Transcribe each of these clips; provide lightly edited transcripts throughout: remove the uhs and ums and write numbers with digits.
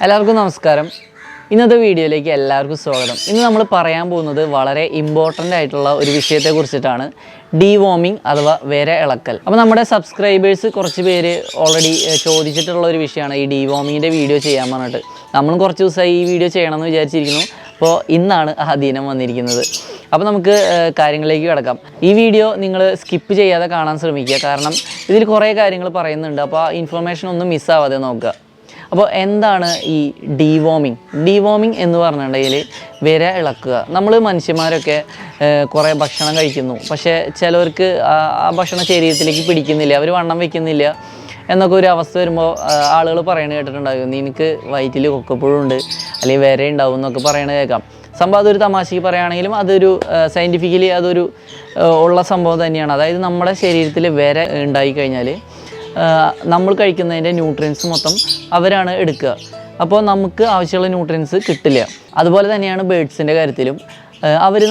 എല്ലാവർക്കും നമസ്കാരം. ഇന്നത്തെ വീഡിയോയിലേക്ക് എല്ലാവർക്കും സ്വാഗതം. ഇന്ന് നമ്മൾ പറയാൻ പോകുന്നത് വളരെ ഇമ്പോർട്ടൻ്റ് ആയിട്ടുള്ള ഒരു വിഷയത്തെക്കുറിച്ചിട്ടാണ്, ഡീവോമിങ് അഥവാ വിര ഇളക്കൽ. അപ്പോൾ നമ്മുടെ സബ്സ്ക്രൈബേഴ്സ് കുറച്ച് പേര് ഓൾറെഡി ചോദിച്ചിട്ടുള്ള ഒരു വിഷയമാണ് ഈ ഡീവോമിങ്ങിൻ്റെ വീഡിയോ ചെയ്യാൻ പറഞ്ഞിട്ട്. നമ്മളും കുറച്ച് ദിവസമായി ഈ വീഡിയോ ചെയ്യണമെന്ന് വിചാരിച്ചിരിക്കുന്നു. അപ്പോൾ ഇന്നാണ് ആ ദിനം വന്നിരിക്കുന്നത്. അപ്പോൾ നമുക്ക് കാര്യങ്ങളിലേക്ക് കിടക്കാം. ഈ വീഡിയോ നിങ്ങൾ സ്കിപ്പ് ചെയ്യാതെ കാണാൻ ശ്രമിക്കുക, കാരണം ഇതിൽ കുറേ കാര്യങ്ങൾ പറയുന്നുണ്ട്. അപ്പോൾ ആ ഇൻഫർമേഷൻ ഒന്നും മിസ്സാവാതെ നോക്കുക. അപ്പോൾ എന്താണ് ഈ ഡീവോമിങ് എന്ന് പറഞ്ഞിട്ടുണ്ടെങ്കിൽ വിര ഇളക്കുക. നമ്മൾ മനുഷ്യന്മാരൊക്കെ കുറേ ഭക്ഷണം കഴിക്കുന്നു, പക്ഷേ ചിലവർക്ക് ആ ഭക്ഷണം ശരീരത്തിലേക്ക് പിടിക്കുന്നില്ല, അവർ വണ്ണം വയ്ക്കുന്നില്ല എന്നൊക്കെ ഒരു അവസ്ഥ വരുമ്പോൾ ആളുകൾ പറയണത് കേട്ടിട്ടുണ്ടാകും, നിനക്ക് വയറ്റിൽ കൊക്കപ്പുഴുണ്ട് അല്ലെങ്കിൽ വിര ഉണ്ടാവും എന്നൊക്കെ പറയണത് കേൾക്കാം. സംഭവം അതൊരു തമാശയ്ക്ക് പറയുകയാണെങ്കിലും അതൊരു സയൻറ്റിഫിക്കലി അതൊരു ഉള്ള സംഭവം തന്നെയാണ്. അതായത് നമ്മുടെ ശരീരത്തിൽ വിര ഉണ്ടായിക്കഴിഞ്ഞാൽ നമ്മൾ കഴിക്കുന്നതിൻ്റെ ന്യൂട്രിയൻസ് മൊത്തം അവരാണ് എടുക്കുക. അപ്പോൾ നമുക്ക് ആവശ്യമുള്ള ന്യൂട്രിയൻസ് കിട്ടില്ല. അതുപോലെ തന്നെയാണ് ബേഡ്സിൻ്റെ കാര്യത്തിലും. അവർ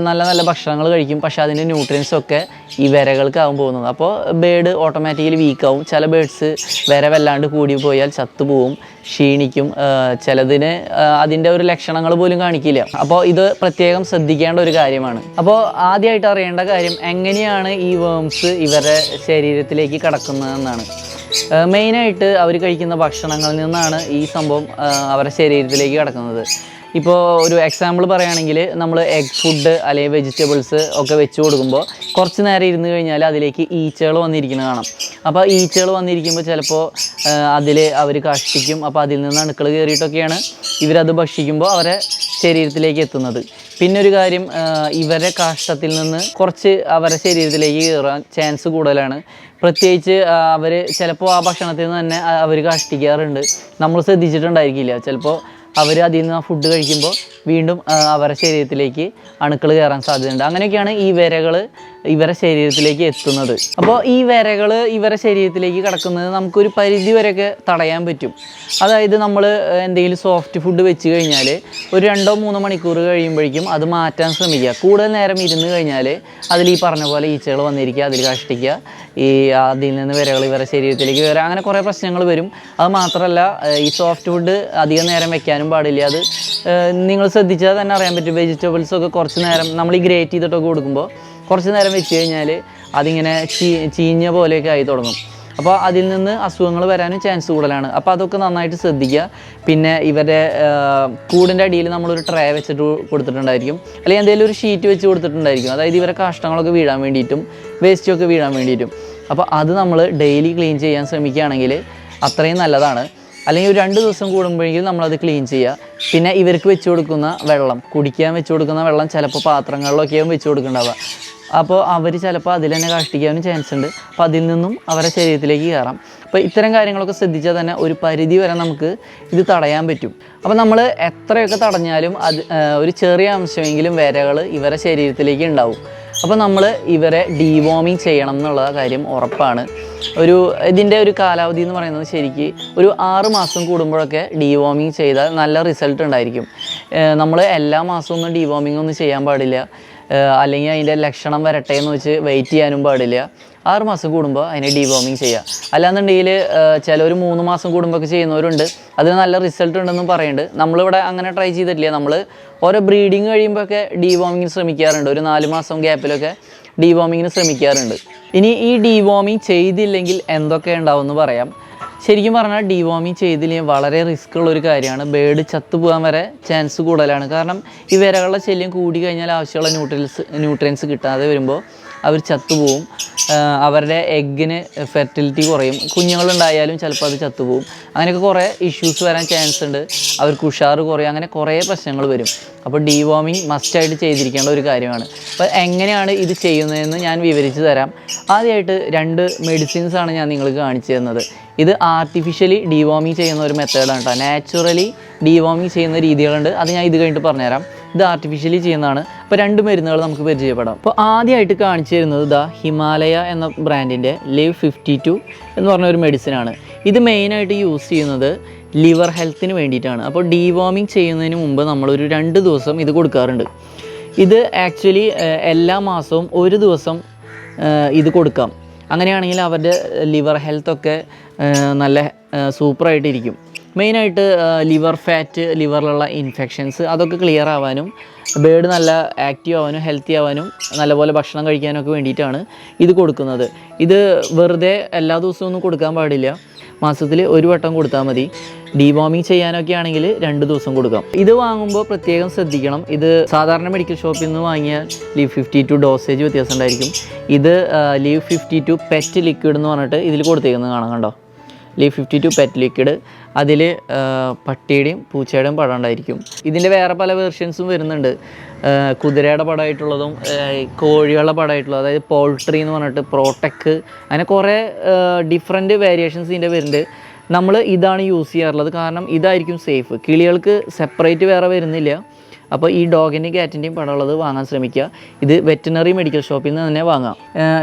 നല്ല ഭക്ഷണങ്ങൾ കഴിക്കും, പക്ഷേ അതിൻ്റെ ന്യൂട്രിയൻസൊക്കെ ഈ വിരകൾക്കാവും പോകുന്നത്. അപ്പോൾ ബേഡ് ഓട്ടോമാറ്റിക്കലി വീക്കാവും. ചില ബേഡ്സ് വിര വല്ലാണ്ട് കൂടി പോയാൽ ചത്തുപോവും, ക്ഷീണിക്കും. ചിലതിന് അതിൻ്റെ ഒരു ലക്ഷണങ്ങൾ പോലും കാണിക്കില്ല. അപ്പോൾ ഇത് പ്രത്യേകം ശ്രദ്ധിക്കേണ്ട ഒരു കാര്യമാണ്. അപ്പോൾ ആദ്യമായിട്ട് അറിയേണ്ട കാര്യം, എങ്ങനെയാണ് ഈ വേംസ് ഇവരുടെ ശരീരത്തിലേക്ക് കടക്കുന്നതെന്നാണ്. മെയിനായിട്ട് അവർ കഴിക്കുന്ന ഭക്ഷണങ്ങളിൽ നിന്നാണ് ഈ സംഭവം അവരുടെ ശരീരത്തിലേക്ക് കടക്കുന്നത്. ഇപ്പോൾ ഒരു എക്സാമ്പിൾ പറയുകയാണെങ്കിൽ, നമ്മൾ എഗ് ഫുഡ് അല്ലെങ്കിൽ വെജിറ്റബിൾസ് ഒക്കെ വെച്ച് കൊടുക്കുമ്പോൾ കുറച്ച് നേരം ഇരുന്ന് കഴിഞ്ഞാൽ അതിലേക്ക് ഈച്ചകൾ വന്നിരിക്കുന്നത് കാണാം. അപ്പോൾ ഈച്ചകൾ വന്നിരിക്കുമ്പോൾ ചിലപ്പോൾ അതിൽ അവർ കഷ്ടിക്കും. അപ്പോൾ അതിൽ നിന്ന് അണുക്കൾ കയറിയിട്ടൊക്കെയാണ് ഇവരത് ഭക്ഷിക്കുമ്പോൾ അവരെ ശരീരത്തിലേക്ക് എത്തുന്നത്. പിന്നെ ഒരു കാര്യം, ഇവരെ കാഷ്ടത്തിൽ നിന്ന് കുറച്ച് അവരുടെ ശരീരത്തിലേക്ക് കയറാൻ ചാൻസ് കൂടുതലാണ്. പ്രത്യേകിച്ച് അവർ ചിലപ്പോൾ ആ ഭക്ഷണത്തിൽ നിന്ന് തന്നെ അവർ കാഷ്ടിക്കാറുണ്ട്. നമ്മൾ ശ്രദ്ധിച്ചിട്ടുണ്ടായിരിക്കില്ല. ചിലപ്പോൾ അവർ അതിൽ നിന്ന് ആ ഫുഡ് കഴിക്കുമ്പോൾ വീണ്ടും അവരുടെ ശരീരത്തിലേക്ക് അണുക്കൾ കയറാൻ സാധ്യതയുണ്ട്. അങ്ങനെയൊക്കെയാണ് ഈ വിരകൾ ഇവരുടെ ശരീരത്തിലേക്ക് എത്തുന്നത്. അപ്പോൾ ഈ വിരകൾ ഇവരുടെ ശരീരത്തിലേക്ക് കിടക്കുന്നത് നമുക്കൊരു പരിധി വരെയൊക്കെ തടയാൻ പറ്റും. അതായത് നമ്മൾ എന്തെങ്കിലും സോഫ്റ്റ് ഫുഡ് വെച്ച് കഴിഞ്ഞാൽ ഒരു 2-3 മണിക്കൂർ കഴിയുമ്പോഴേക്കും അത് മാറ്റാൻ ശ്രമിക്കുക. കൂടുതൽ നേരം ഇരുന്ന് കഴിഞ്ഞാൽ അതിൽ ഈ പറഞ്ഞ പോലെ ഈച്ചകൾ വന്നിരിക്കുക, അതിൽ കഷ്ടിക്കുക, അതിൽ നിന്ന് വിരകൾ ഇവരുടെ ശരീരത്തിലേക്ക് വരാം. അങ്ങനെ കുറേ പ്രശ്നങ്ങൾ വരും. അത് മാത്രമല്ല, ഈ സോഫ്റ്റ് ഫുഡ് അധികം നേരം വെക്കാനും പാടില്ല. അത് നിങ്ങൾ ശ്രദ്ധിച്ചാൽ തന്നെ അറിയാൻ പറ്റും. വെജിറ്റബിൾസൊക്കെ കുറച്ച് നേരം നമ്മൾ ഈ ഗ്രേറ്റ് ചെയ്തിട്ടൊക്കെ കൊടുക്കുമ്പോൾ കുറച്ച് നേരം വെച്ച് കഴിഞ്ഞാൽ അതിങ്ങനെ ചീഞ്ഞ പോലെയൊക്കെ ആയി തുടങ്ങും. അപ്പോൾ അതിൽ നിന്ന് അസുഖങ്ങൾ വരാനും ചാൻസ് കൂടുതലാണ്. അപ്പോൾ അതൊക്കെ നന്നായിട്ട് ശ്രദ്ധിക്കുക. പിന്നെ ഇവരുടെ കൂടിൻ്റെ അടിയിൽ നമ്മളൊരു ട്രേ വെച്ചിട്ട് കൊടുത്തിട്ടുണ്ടായിരിക്കും, അല്ലെങ്കിൽ എന്തെങ്കിലും ഒരു ഷീറ്റ് വെച്ച് കൊടുത്തിട്ടുണ്ടായിരിക്കും. അതായത് ഇവരെ കാഷ്ടങ്ങളൊക്കെ വീഴാൻ വേണ്ടിയിട്ടും വേസ്റ്റൊക്കെ വീഴാൻ വേണ്ടിയിട്ടും. അപ്പോൾ അത് നമ്മൾ ഡെയിലി ക്ലീൻ ചെയ്യാൻ ശ്രമിക്കുകയാണെങ്കിൽ അത്രയും നല്ലതാണ്. അല്ലെങ്കിൽ ഒരു 2 ദിവസം കൂടുമ്പോഴെങ്കിലും നമ്മളത് ക്ലീൻ ചെയ്യുക. പിന്നെ ഇവർക്ക് വെച്ച് കൊടുക്കുന്ന വെള്ളം, കുടിക്കാൻ വെച്ച് കൊടുക്കുന്ന വെള്ളം ചിലപ്പോൾ പാത്രങ്ങളിലൊക്കെയാവും വെച്ച് കൊടുക്കേണ്ടവ. അപ്പോൾ അവർ ചിലപ്പോൾ അതിൽ തന്നെ കാഷ്ടിക്കാനും ചാൻസ് ഉണ്ട്. അപ്പോൾ അതിൽ നിന്നും അവരുടെ ശരീരത്തിലേക്ക് കയറാം. അപ്പോൾ ഇത്തരം കാര്യങ്ങളൊക്കെ ശ്രദ്ധിച്ചാൽ തന്നെ ഒരു പരിധി വരെ നമുക്ക് ഇത് തടയാൻ പറ്റും. അപ്പോൾ നമ്മൾ എത്രയൊക്കെ തടഞ്ഞാലും ഒരു ചെറിയ അംശമെങ്കിലും വിരകൾ ഇവരുടെ ശരീരത്തിലേക്ക് ഉണ്ടാവും. അപ്പോൾ നമ്മൾ ഇവരെ ഡീവോമിങ് ചെയ്യണം എന്നുള്ള കാര്യം ഉറപ്പാണ്. ഇതിൻ്റെ ഒരു കാലാവധി എന്ന് പറയുന്നത് ശരിക്ക് ഒരു 6 മാസം കൂടുമ്പോഴൊക്കെ ഡീവോമിങ് ചെയ്താൽ നല്ല റിസൾട്ട് ഉണ്ടായിരിക്കും. നമ്മൾ എല്ലാ മാസവും ഒന്നും ഡീവോമിങ് ഒന്നും ചെയ്യാൻ പാടില്ല, അല്ലെങ്കിൽ അതിൻ്റെ ലക്ഷണം വരട്ടെ എന്ന് വെച്ച് വെയിറ്റ് ചെയ്യാനും പാടില്ല. 6 മാസം കൂടുമ്പോൾ അതിനെ ഡീവോമിങ് ചെയ്യുക. അല്ലാന്നുണ്ടെങ്കിൽ ചിലർ 3 മാസം കൂടുമ്പോൾ ഒക്കെ ചെയ്യുന്നവരുണ്ട്. അതിന് നല്ല റിസൾട്ട് ഉണ്ടെന്നും പറയുന്നുണ്ട്. നമ്മളിവിടെ അങ്ങനെ ട്രൈ ചെയ്തിട്ടില്ല. നമ്മൾ ഓരോ ബ്രീഡിങ് കഴിയുമ്പോഴൊക്കെ ഡീവോമിങ്ങിന് ശ്രമിക്കാറുണ്ട്. ഒരു 4 മാസം ഗ്യാപ്പിലൊക്കെ ഡീവോമിങ്ങിന് ശ്രമിക്കാറുണ്ട്. ഇനി ഈ ഡീവോമിങ് ചെയ്തില്ലെങ്കിൽ എന്തൊക്കെ ഉണ്ടാവുമെന്ന് പറയാം. ശരിക്കും പറഞ്ഞാൽ ഡീവോമിങ് ചെയ്തില്ലെങ്കിൽ വളരെ റിസ്ക് ഉള്ളൊരു കാര്യമാണ്. ബേഡ് ചത്തുപോകാൻ വരെ ചാൻസ് കൂടുതലാണ്. കാരണം ഈ വിരകളുടെ ശല്യം കൂടി കഴിഞ്ഞാൽ ആവശ്യമുള്ള ന്യൂട്രിയൻസ് കിട്ടാതെ വരുമ്പോൾ അവർ ചത്തുപോകും. അവരുടെ എഗ്ഗിന് ഫെർട്ടിലിറ്റി കുറയും. കുഞ്ഞുങ്ങളുണ്ടായാലും ചിലപ്പോൾ അത് ചത്തുപോകും. അങ്ങനെയൊക്കെ കുറേ ഇഷ്യൂസ് വരാൻ ചാൻസ് ഉണ്ട്. അവർക്ക് ഉഷാറ് കുറയും. അങ്ങനെ കുറേ പ്രശ്നങ്ങൾ വരും. അപ്പോൾ ഡീവോമിങ് മസ്റ്റായിട്ട് ചെയ്തിരിക്കേണ്ട ഒരു കാര്യമാണ്. അപ്പോൾ എങ്ങനെയാണ് ഇത് ചെയ്യുന്നതെന്ന് ഞാൻ വിവരിച്ച് തരാം. ആദ്യമായിട്ട് 2 മെഡിസിൻസാണ് ഞാൻ നിങ്ങൾക്ക് കാണിച്ചു തരുന്നത്. ഇത് ആർട്ടിഫിഷ്യലി ഡീവോമിങ് ചെയ്യുന്ന ഒരു മെത്തേഡാണ് കേട്ടോ. നാച്ചുറലി ഡീവോമിങ് ചെയ്യുന്ന രീതികളുണ്ട്, അത് ഞാൻ ഇത് കഴിഞ്ഞിട്ട് പറഞ്ഞുതരാം. ഇത് ആർട്ടിഫിഷ്യലി ചെയ്യുന്നതാണ്. അപ്പോൾ 2 മരുന്നുകൾ നമുക്ക് പരിചയപ്പെടാം. അപ്പോൾ ആദ്യമായിട്ട് കാണിച്ചു തരുന്നത് ഹിമാലയ എന്ന ബ്രാൻഡിൻ്റെ Live 52 എന്ന് പറഞ്ഞ ഒരു മെഡിസിനാണ്. ഇത് മെയിനായിട്ട് യൂസ് ചെയ്യുന്നത് ലിവർ ഹെൽത്തിന് വേണ്ടിയിട്ടാണ്. അപ്പോൾ ഡീവോമിങ് ചെയ്യുന്നതിന് മുമ്പ് നമ്മളൊരു 2 ദിവസം ഇത് കൊടുക്കാറുണ്ട്. ഇത് ആക്ച്വലി എല്ലാ മാസവും 1 ദിവസം ഇത് കൊടുക്കാം. അങ്ങനെയാണെങ്കിൽ അവരുടെ ലിവർ ഹെൽത്തൊക്കെ നല്ല സൂപ്പറായിട്ടിരിക്കും. മെയിനായിട്ട് ലിവർ ഫാറ്റ്, ലിവറിലുള്ള ഇൻഫെക്ഷൻസ് അതൊക്കെ ക്ലിയർ ആവാനും ബേർഡ് നല്ല ആക്റ്റീവ് ആവാനും ഹെൽത്തി ആവാനും നല്ലപോലെ ഭക്ഷണം കഴിക്കാനൊക്കെ വേണ്ടിയിട്ടാണ് ഇത് കൊടുക്കുന്നത്. ഇത് വെറുതെ എല്ലാ ദിവസവും ഒന്നും കൊടുക്കാൻ പാടില്ല. മാസത്തിൽ ഒരു വട്ടം കൊടുത്താൽ മതി. ഡീവോമിങ് ചെയ്യാനൊക്കെ ആണെങ്കിൽ 2 ദിവസം കൊടുക്കാം. ഇത് വാങ്ങുമ്പോൾ പ്രത്യേകം ശ്രദ്ധിക്കണം. ഇത് സാധാരണ മെഡിക്കൽ ഷോപ്പിൽ നിന്ന് വാങ്ങിയാൽ ലീവ് 52 ഡോസേജ് വ്യത്യാസം ഉണ്ടായിരിക്കും. ഇത് ലീവ് 52 പെറ്റ് ലിക്വിഡ് എന്ന് പറഞ്ഞിട്ട് ഇതിൽ കൊടുത്തേക്കുന്നത് കാണാം, കണ്ടോ? Leave 52 pet liquid. അതിൽ പട്ടിയുടെയും പൂച്ചയുടെയും പടം ഉണ്ടായിരിക്കും. ഇതിൻ്റെ വേറെ പല വേർഷൻസും വരുന്നുണ്ട്. കുതിരയുടെ പടമായിട്ടുള്ളതും കോഴികളുടെ പടമായിട്ടുള്ളതും, അതായത് പോൾട്രി എന്ന് പറഞ്ഞിട്ട് പ്രോടെക്, അങ്ങനെ കുറേ ഡിഫറെൻറ്റ് വേരിയേഷൻസ് ഇതിൻ്റെ വരുന്നുണ്ട്. നമ്മൾ ഇതാണ് യൂസ് ചെയ്യാറുള്ളത്, കാരണം ഇതായിരിക്കും സേഫ്. കിളികൾക്ക് സെപ്പറേറ്റ് വേറെ വരുന്നില്ല. അപ്പോൾ ഈ ഡോഗിൻ്റെയും ക്യാറ്റിൻ്റെയും പടമുള്ളത് വാങ്ങാൻ ശ്രമിക്കുക. ഇത് വെറ്റിനറി മെഡിക്കൽ ഷോപ്പിൽ നിന്ന് തന്നെ വാങ്ങാം.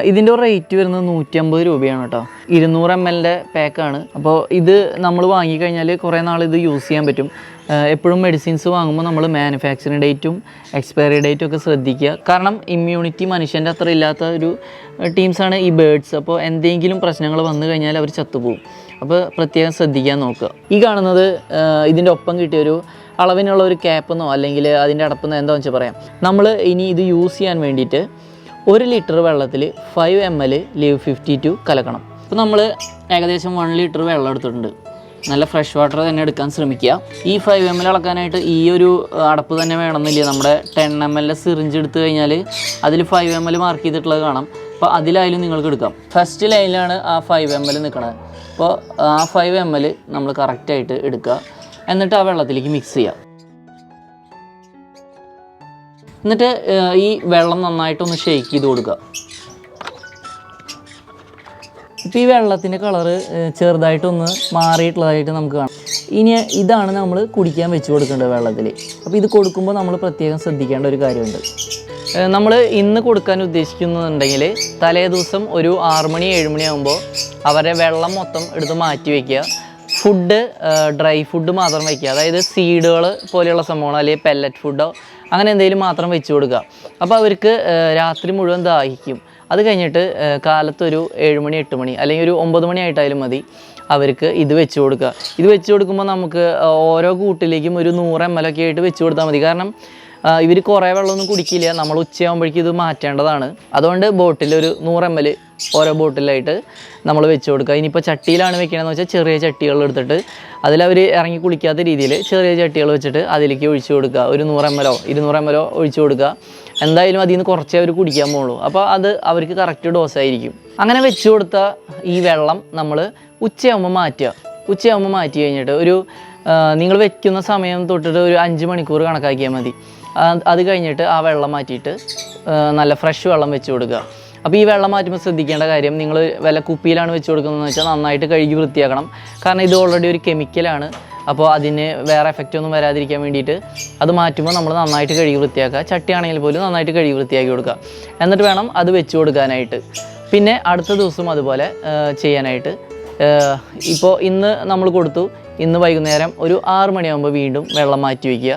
ഇതിൻ്റെ റേറ്റ് വരുന്നത് 150 രൂപയാണ് കേട്ടോ. 200 ml പാക്കാണ്. അപ്പോൾ ഇത് നമ്മൾ വാങ്ങിക്കഴിഞ്ഞാൽ കുറേ നാൾ ഇത് യൂസ് ചെയ്യാൻ പറ്റും. എപ്പോഴും മെഡിസിൻസ് വാങ്ങുമ്പോൾ നമ്മൾ മാനുഫാക്ചറിങ് ഡേറ്റും എക്സ്പയറി ഡേറ്റും ഒക്കെ ശ്രദ്ധിക്കുക. കാരണം ഇമ്മ്യൂണിറ്റി മനുഷ്യൻ്റെ അത്ര ഇല്ലാത്ത ഒരു ടീംസാണ് ഈ ബേർഡ്സ്. അപ്പോൾ എന്തെങ്കിലും പ്രശ്നങ്ങൾ വന്നു കഴിഞ്ഞാൽ അവർ ചത്തുപോകും. അപ്പോൾ പ്രത്യേകം ശ്രദ്ധിക്കാൻ നോക്കുക. ഈ കാണുന്നത് ഇതിൻ്റെ ഒപ്പം കിട്ടിയൊരു അളവിനുള്ള ഒരു ക്യാപ്പെന്നോ അല്ലെങ്കിൽ അതിൻ്റെ അടപ്പെന്നോ എന്താണെന്ന് വെച്ചാൽ പറയാം. നമ്മൾ ഇനി ഇത് യൂസ് ചെയ്യാൻ വേണ്ടിയിട്ട് 1 ലിറ്റർ വെള്ളത്തിൽ 5 ml ലീവ് 52 കലക്കണം. അപ്പോൾ നമ്മൾ ഏകദേശം 1 ലിറ്റർ വെള്ളം എടുത്തിട്ടുണ്ട്. നല്ല ഫ്രഷ് വാട്ടർ തന്നെ എടുക്കാൻ ശ്രമിക്കുക. ഈ 5 ml അളക്കാനായിട്ട് ഈ ഒരു അടപ്പ് തന്നെ വേണമെന്നില്ല. നമ്മുടെ 10 ml സിറിഞ്ച് എടുത്തു കഴിഞ്ഞാൽ അതിൽ 5 ml മാർക്ക് ചെയ്തിട്ടുള്ളത് കാണാം. അപ്പോൾ അതിലായാലും നിങ്ങൾക്ക് എടുക്കാം. ഫസ്റ്റ് ലൈനിലാണ് ആ 5 ml നിൽക്കുന്നത്. അപ്പോൾ ആ 5 ml നമ്മൾ കറക്റ്റായിട്ട് എടുക്കുക. എന്നിട്ട് ആ വെള്ളത്തിലേക്ക് മിക്സ് ചെയ്യുക. എന്നിട്ട് ഈ വെള്ളം നന്നായിട്ടൊന്ന് ഷെയ്ക്ക് ചെയ്ത് കൊടുക്കുക. ഇപ്പോൾ ഈ വെള്ളത്തിൻ്റെ കളറ് ചെറുതായിട്ടൊന്ന് മാറിയിട്ടുള്ളതായിട്ട് നമുക്ക് കാണാം. ഇനി ഇതാണ് നമ്മൾ കുടിക്കാൻ വെച്ച് കൊടുക്കേണ്ടത് വെള്ളത്തിൽ. അപ്പോൾ ഇത് കൊടുക്കുമ്പോൾ നമ്മൾ പ്രത്യേകം ശ്രദ്ധിക്കേണ്ട ഒരു കാര്യമുണ്ട്. നമ്മൾ ഇന്ന് കൊടുക്കാൻ ഉദ്ദേശിക്കുന്നുണ്ടെങ്കിൽ തലേ ദിവസം ഒരു 6 മണി 7 മണി ആകുമ്പോൾ അവരെ വെള്ളം മൊത്തം എടുത്ത് മാറ്റി വയ്ക്കുക. ഫുഡ് ഡ്രൈ ഫുഡ് മാത്രം വയ്ക്കുക. അതായത് സീഡുകൾ പോലെയുള്ള സംഭവങ്ങൾ, അല്ലെങ്കിൽ പെല്ലറ്റ് ഫുഡോ അങ്ങനെ എന്തെങ്കിലും മാത്രം വെച്ച് കൊടുക്കുക. അപ്പോൾ അവർക്ക് രാത്രി മുഴുവൻ ദാഹിക്കും. അത് കഴിഞ്ഞിട്ട് കാലത്തൊരു 7 മണി 8 മണി അല്ലെങ്കിൽ ഒരു 9 മണി ആയിട്ടായാലും മതി അവർക്ക് ഇത് വെച്ച് കൊടുക്കുക. ഇത് വെച്ച് കൊടുക്കുമ്പോൾ നമുക്ക് ഓരോ കൂട്ടിലേക്കും ഒരു 100 ml ഒക്കെ ആയിട്ട് വെച്ച് കൊടുത്താൽ മതി. കാരണം ഇവർ കുറേ വെള്ളമൊന്നും കുടിക്കില്ല. നമ്മൾ ഉച്ചയാകുമ്പോഴേക്കും ഇത് മാറ്റേണ്ടതാണ്. അതുകൊണ്ട് ബോട്ടിൽ ഒരു 100 ml ഓരോ ബോട്ടിലായിട്ട് നമ്മൾ വെച്ച് കൊടുക്കുക. ഇനിയിപ്പോൾ ചട്ടിയിലാണ് വെക്കണമെന്ന് വെച്ചാൽ ചെറിയ ചട്ടികൾ എടുത്തിട്ട് അതിലവർ ഇറങ്ങി കുളിക്കാത്ത രീതിയിൽ ചെറിയ ചട്ടികൾ വെച്ചിട്ട് അതിലേക്ക് ഒഴിച്ചു കൊടുക്കുക. ഒരു 100 ml 200 ml ഒഴിച്ചു കൊടുക്കുക. എന്തായാലും അതിൽ നിന്ന് കുറച്ചേ അവർ കുടിക്കാൻ പോകുള്ളൂ. അപ്പോൾ അത് അവർക്ക് കറക്റ്റ് ഡോസായിരിക്കും. അങ്ങനെ വെച്ച് കൊടുത്ത ഈ വെള്ളം നമ്മൾ ഉച്ചയാകുമ്പോൾ മാറ്റുക. ഉച്ചയാകുമ്പോൾ മാറ്റി കഴിഞ്ഞിട്ട് ഒരു നിങ്ങൾ വെക്കുന്ന സമയം തൊട്ടിട്ട് ഒരു 5 മണിക്കൂർ കണക്കാക്കിയാൽ മതി. അത് കഴിഞ്ഞിട്ട് ആ വെള്ളം മാറ്റിയിട്ട് നല്ല ഫ്രഷ് വെള്ളം വെച്ച് കൊടുക്കുക. അപ്പോൾ ഈ വെള്ളം മാറ്റുമ്പോൾ ശ്രദ്ധിക്കേണ്ട കാര്യം, നിങ്ങൾ വല്ല കുപ്പിയിലാണ് വെച്ച് കൊടുക്കുന്നതെന്ന് വെച്ചാൽ നന്നായിട്ട് കഴുകി വൃത്തിയാക്കണം. കാരണം ഇത് ഓൾറെഡി ഒരു കെമിക്കലാണ്. അപ്പോൾ അതിന് വേറെ എഫക്റ്റ് ഒന്നും വരാതിരിക്കാൻ വേണ്ടിയിട്ട് അത് മാറ്റുമ്പോൾ നമ്മൾ നന്നായിട്ട് കഴുകി വൃത്തിയാക്കുക. ചട്ടിയാണെങ്കിൽ പോലും നന്നായിട്ട് കഴുകി വൃത്തിയാക്കി കൊടുക്കുക. എന്നിട്ട് വേണം അത് വെച്ച് കൊടുക്കാനായിട്ട്. പിന്നെ അടുത്ത ദിവസം അതുപോലെ ചെയ്യാനായിട്ട്. ഇപ്പോൾ ഇന്ന് നമ്മൾ കൊടുത്തു, ഇന്ന് വൈകുന്നേരം ഒരു 6 മണിയാകുമ്പോൾ വീണ്ടും വെള്ളം മാറ്റി വയ്ക്കുക.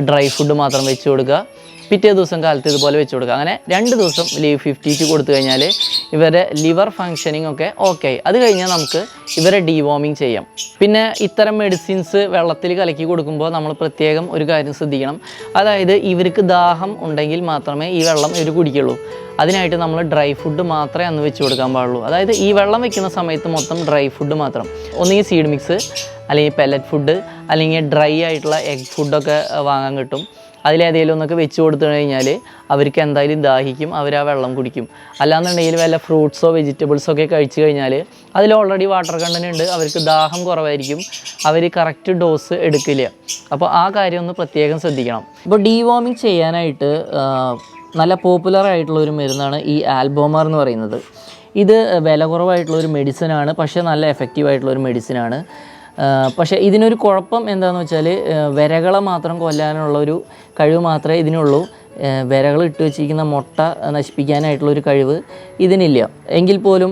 ഡ്രൈ ഫുഡ് മാത്രം വെച്ച് കൊടുക്കുക. പിറ്റേ ദിവസം കാലത്ത് ഇതുപോലെ വെച്ച് കൊടുക്കുക. അങ്ങനെ 2 ദിവസം ലീവ് 52 കൊടുത്തു കഴിഞ്ഞാൽ ഇവരെ ലിവർ ഫങ്ഷനിങ് ഒക്കെ ഓക്കെ ആയി. അത് കഴിഞ്ഞാൽ നമുക്ക് ഇവരെ ഡീവോമിങ് ചെയ്യാം. പിന്നെ ഇത്തരം മെഡിസിൻസ് വെള്ളത്തിൽ കലക്കി കൊടുക്കുമ്പോൾ നമ്മൾ പ്രത്യേകം ഒരു കാര്യം ശ്രദ്ധിക്കണം. അതായത് ഇവർക്ക് ദാഹം ഉണ്ടെങ്കിൽ മാത്രമേ ഈ വെള്ളം ഇവർ കുടിക്കുള്ളൂ. അതിനായിട്ട് നമ്മൾ ഡ്രൈ ഫുഡ് മാത്രമേ അന്ന് വെച്ച് കൊടുക്കാൻ പാടുള്ളൂ. അതായത് ഈ വെള്ളം വെക്കുന്ന സമയത്ത് മൊത്തം ഡ്രൈ ഫുഡ് മാത്രം. ഒന്നുകിൽ സീഡ് മിക്സ്, അല്ലെങ്കിൽ പെല്ലറ്റ് ഫുഡ്, അല്ലെങ്കിൽ ഡ്രൈ ആയിട്ടുള്ള എഗ് ഫുഡൊക്കെ വാങ്ങാൻ കിട്ടും. അതിലേതെങ്കിലും ഒന്നൊക്കെ വെച്ച് കൊടുത്തു കഴിഞ്ഞാൽ അവർക്ക് എന്തായാലും ദാഹിക്കും, അവർ ആ വെള്ളം കുടിക്കും. അല്ലാന്നുണ്ടെങ്കിൽ വല്ല ഫ്രൂട്ട്സോ വെജിറ്റബിൾസോ ഒക്കെ കഴിച്ചു കഴിഞ്ഞാൽ അതിൽ ഓൾറെഡി വാട്ടർ കണ്ടന്റ് ഉണ്ട്, അവർക്ക് ദാഹം കുറവായിരിക്കും, അവർ കറക്റ്റ് ഡോസ് എടുക്കില്ല. അപ്പോൾ ആ കാര്യം ഒന്ന് പ്രത്യേകം ശ്രദ്ധിക്കണം. ഇപ്പോൾ ഡീവോമിങ് ചെയ്യാനായിട്ട് നല്ല പോപ്പുലർ ആയിട്ടുള്ള ഒരു മരുന്നാണ് ഈ ആൽബോമർ എന്ന് പറയുന്നത്. ഇത് വില കുറവായിട്ടുള്ളൊരു മെഡിസിനാണ്, പക്ഷേ നല്ല എഫക്റ്റീവായിട്ടുള്ളൊരു മെഡിസിനാണ്. പക്ഷേ ഇതിനൊരു കുഴപ്പം എന്താണെന്ന് വെച്ചാൽ വിരകളെ മാത്രം കൊല്ലാനുള്ളൊരു കഴിവ് മാത്രമേ ഇതിനുള്ളൂ. വിരകൾ ഇട്ട് വെച്ചിരിക്കുന്ന മുട്ട നശിപ്പിക്കാനായിട്ടുള്ളൊരു കഴിവ് ഇതിനില്ല. എങ്കിൽ പോലും